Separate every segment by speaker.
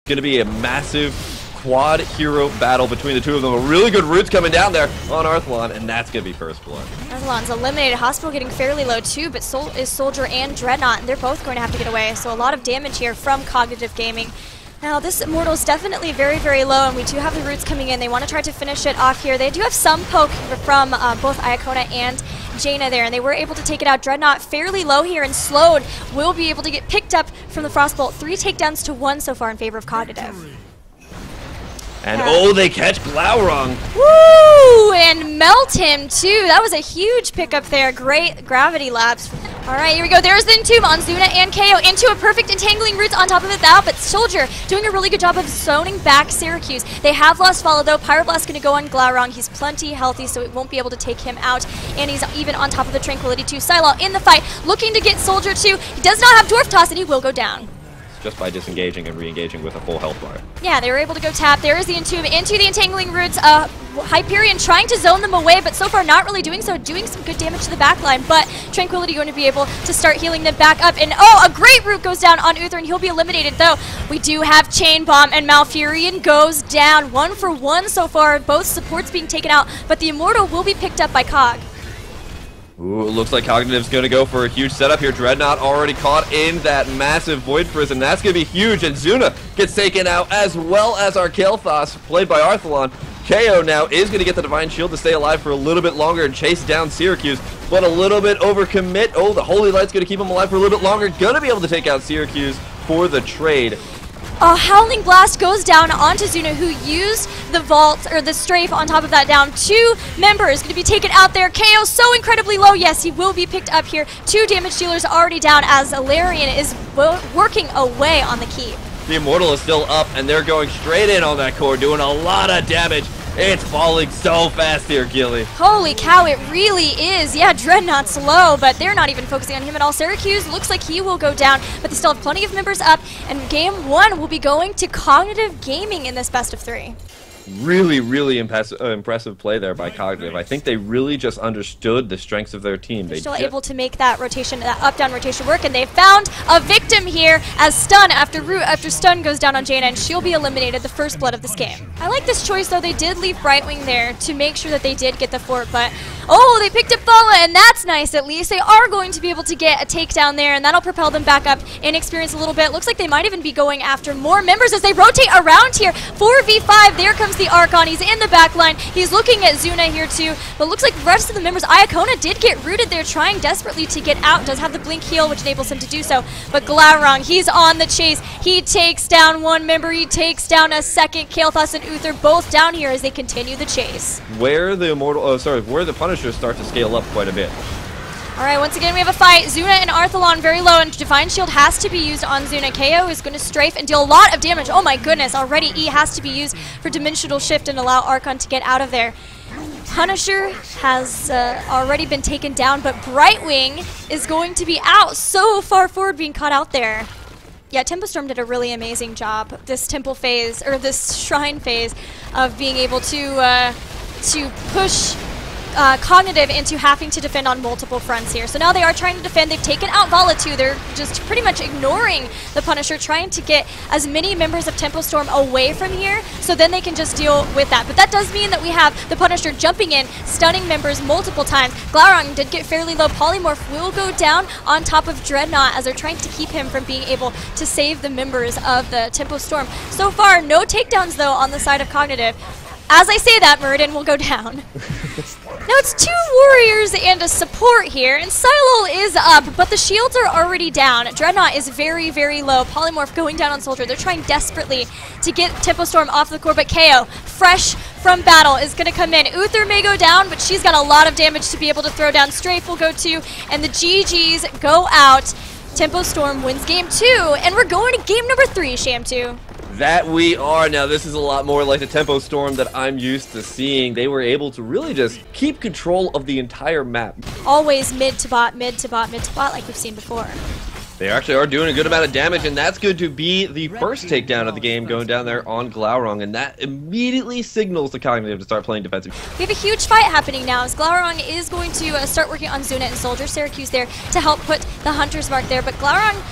Speaker 1: Going to be a massive quad hero battle between the two of them. A really good roots coming down there on Arthlon, and that's going to be first blood.
Speaker 2: Arthlon's eliminated. Hospital getting fairly low too, but so is Soldier and Dreadnought, and they're both going to have to get away. So a lot of damage here from Cognitive Gaming. Now this Immortal is definitely very, very low, and we do have the roots coming in. They want to try to finish it off here. They do have some poke from both Iacona and Jaina there, and they were able to take it out. Dreadnought fairly low here, and Slowed will be able to get picked up from the Frostbolt. 3 takedowns to 1 so far in favor of Cognitive.
Speaker 1: And oh, they catch Glaurung.
Speaker 2: Woo! And melt him too. That was a huge pickup there. Great gravity lapse. All right, here we go. There's the Entomb on Zuna and KO into a perfect entangling roots on top of it now, but Soldier doing a really good job of zoning back Syracuse. They have lost follow though. Pyroblast going to go on Glaurung. He's plenty healthy, so it won't be able to take him out. And he's even on top of the Tranquility too. Sylaw in the fight, looking to get Soldier too. He does not have Dwarf Toss, and he will go down.
Speaker 1: Just by disengaging and re-engaging with a full health bar. Yeah,
Speaker 2: they were able to go tap. There is the Entomb into the entangling roots. Hyperion trying to zone them away, but so far not really doing so. Doing some good damage to the backline, but Tranquility going to be able to start healing them back up. And oh, a great root goes down on Uther, and he'll be eliminated though. We do have Chain Bomb, and Malfurion goes down. 1 for 1 so far. Both supports being taken out, but the Immortal will be picked up by Cog.
Speaker 1: Ooh, it looks like Cognitive's going to go for a huge setup here. Dreadnought already caught in that massive Void Prison. That's going to be huge, and Zuna gets taken out as well as our Kael'thas, played by Arthlon. KO now is going to get the Divine Shield to stay alive for a little bit longer and chase down Syracuse, but a little bit overcommit. Oh, the Holy Light's going to keep him alive for a little bit longer. Going to be able to take out Syracuse for the trade.
Speaker 2: A Howling Blast goes down onto Zuna, who used the vault, or the strafe on top of that down. 2 members going to be taken out there. KO so incredibly low. Yes, he will be picked up here. 2 damage dealers already down as Alarian is working away on the keep.
Speaker 1: The Immortal is still up, and they're going straight in on that core, doing a lot of damage. It's falling so fast here, Gilly.
Speaker 2: Holy cow, it really is. Yeah, Dreadnought's low, but they're not even focusing on him at all. Syracuse looks like he will go down, but they still have plenty of members up, and game 1 will be going to Cognitive Gaming in this best of 3.
Speaker 1: Really, really impressive play there by Cognitive. I think they really just understood the strengths of their team.
Speaker 2: They're still able to make that rotation, that up-down rotation work, and they found a victim here as Stun after Stun goes down on Jaina, and she'll be eliminated, the first blood of this game. I like this choice, though. They did leave Brightwing there to make sure that they did get the fort, but oh, they picked up Fala, and that's nice at least. They are going to be able to get a takedown there, and that'll propel them back up in experience a little bit. Looks like they might even be going after more members as they rotate around here. 4v5, there comes the Archon. He's in the back line. He's looking at Zuna here too, but looks like the rest of the members, Iacona did get rooted there, trying desperately to get out. Does have the blink heal, which enables him to do so, but Glaurung, he's on the chase. He takes down 1 member, he takes down a second. Kael'thas and Uther both down here as they continue the chase.
Speaker 1: Where the Punishers start to scale up quite a bit.
Speaker 2: All right, once again, we have a fight. Zuna and Arthlon very low, and Divine Shield has to be used on Zuna. KO is going to strafe and deal a lot of damage. Oh my goodness, already E has to be used for Dimensional Shift and allow Archon to get out of there. Punisher has already been taken down, but Brightwing is going to be out. So far forward being caught out there. Yeah, Tempo Storm did a really amazing job this temple phase, or this shrine phase, of being able to push Cognitive into having to defend on multiple fronts here. So now they are trying to defend. They've taken out Vala too. They're just pretty much ignoring the Punisher, trying to get as many members of Tempo Storm away from here, so then they can just deal with that. But that does mean that we have the Punisher jumping in, stunning members multiple times. Glaurung did get fairly low. Polymorph will go down on top of Dreadnought as they're trying to keep him from being able to save the members of the Tempo Storm. So far, no takedowns though on the side of Cognitive. As I say that, Muradin will go down. Now it's 2 warriors and a support here, and Silo is up, but the shields are already down. Dreadnought is very, very low. Polymorph going down on Soldier. They're trying desperately to get Tempo Storm off the core, but KO, fresh from battle, is going to come in. Uther may go down, but she's got a lot of damage to be able to throw down. Strafe will go too, and the GGs go out. Tempo Storm wins game 2, and we're going to game number 3, Sham2.
Speaker 1: That we are. Now this is a lot more like the Tempo Storm that I'm used to seeing. They were able to really just keep control of the entire map.
Speaker 2: Always mid to bot, mid to bot, mid to bot, like we've seen before.
Speaker 1: They actually are doing a good amount of damage, and that's good to be the first takedown of the game going down there on Glaurung, and that immediately signals the Cognitive to start playing defensive.
Speaker 2: We have a huge fight happening now as Glaurung is going to start working on Zuna and Soldier. Syracuse there to help put the Hunter's Mark there, but Glaurung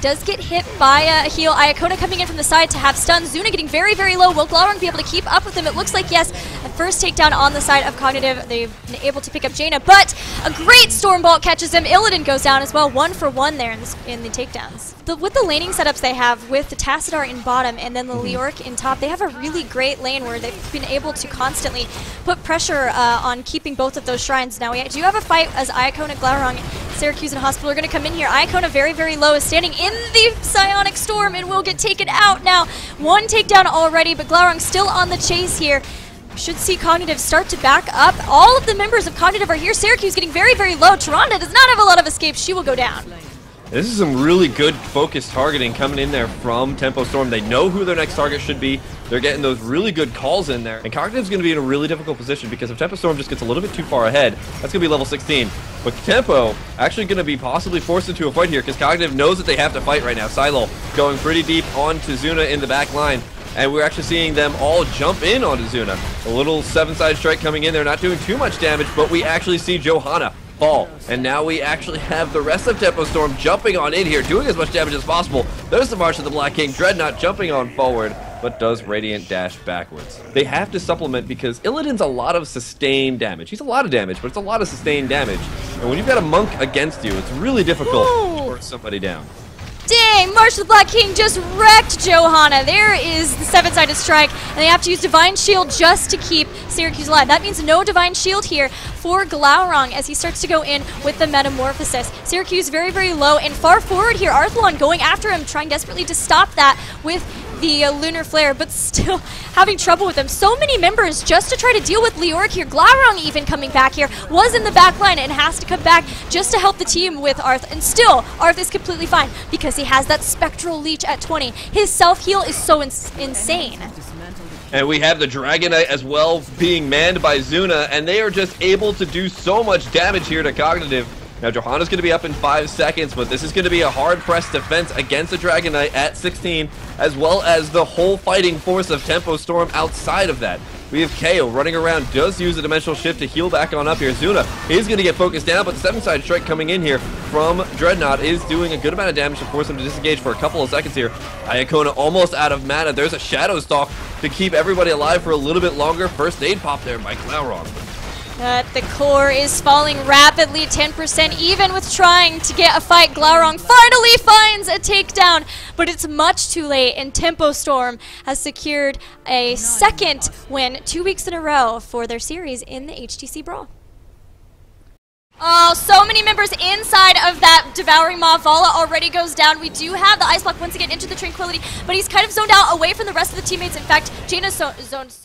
Speaker 2: does get hit by a heal. Iacona coming in from the side to have stun. Zuna getting very, very low. Will Glaurung be able to keep up with him? It looks like yes. A first takedown on the side of Cognitive. They've been able to pick up Jaina, but a great Storm Brawl catches him. Illidan goes down as well. 1 for 1 there in the takedowns. With the laning setups they have, with the Tassadar in bottom and then the Leoric in top, they have a really great lane where they've been able to constantly put pressure on keeping both of those shrines. Now we do have a fight as Iacona, Glaurung, Syracuse, and Hospital are going to come in here. Iacona very, very low, is standing in the Psionic Storm and will get taken out now. 1 takedown already, but Glaurung still on the chase here. Should see Cognitive start to back up. All of the members of Cognitive are here. Syracuse getting very, very low. Taronda does not have a lot of escapes. She will go down.
Speaker 1: This is some really good focused targeting coming in there from Tempo Storm. They know who their next target should be. They're getting those really good calls in there. And Cognitive's going to be in a really difficult position because if Tempo Storm just gets a little bit too far ahead, that's going to be level 16. But Tempo actually going to be possibly forced into a fight here because Cognitive knows that they have to fight right now. Silo going pretty deep onto Zuna in the back line. And we're actually seeing them all jump in onto Zuna. A little 7-side strike coming in there, not doing too much damage, but we actually see Johanna fall. And now we actually have the rest of Tempo Storm jumping on in here, doing as much damage as possible. There's the March of the Black King. Dreadnought jumping on forward, but does Radiant dash backwards. They have to supplement because Illidan's a lot of sustained damage. He's a lot of damage, but it's a lot of sustained damage. And when you've got a monk against you, it's really difficult to force somebody down.
Speaker 2: Dang, March of the Black King just wrecked Johanna. There is the 7-sided strike, and they have to use Divine Shield just to keep Syracuse alive. That means no Divine Shield here for Glaurung as he starts to go in with the Metamorphosis. Syracuse very, very low and far forward here. Arthalon going after him, trying desperately to stop that with the Lunar Flare, but still having trouble with them. So many members just to try to deal with Leoric here. Glaurung even coming back here, was in the back line and has to come back just to help the team with Arth. And still, Arth is completely fine because he has that Spectral Leech at 20. His self-heal is so insane.
Speaker 1: And we have the Dragonite as well being manned by Zuna, and they are just able to do so much damage here to Cognitive. Now, Johanna's going to be up in 5 seconds, but this is going to be a hard-pressed defense against the Dragonite at 16, as well as the whole fighting force of Tempo Storm outside of that. We have KO running around, does use a Dimensional Shift to heal back on up here. Zuna is going to get focused down, but the 7-side strike coming in here from Dreadnought is doing a good amount of damage to force him to disengage for a couple of seconds here. Iacona almost out of mana. There's a Shadow Stalk to keep everybody alive for a little bit longer. First aid pop there by Glaurung.
Speaker 2: The core is falling rapidly, 10% even with trying to get a fight. Glaurung finally finds a takedown, but it's much too late, and Tempo Storm has secured a 2nd win 2 weeks in a row for their series in the HTC Brawl. Oh, so many members inside of that Devouring Maw. Vala already goes down. We do have the Ice Block once again into the Tranquility, but he's kind of zoned out away from the rest of the teammates. In fact, Jaina's zoned so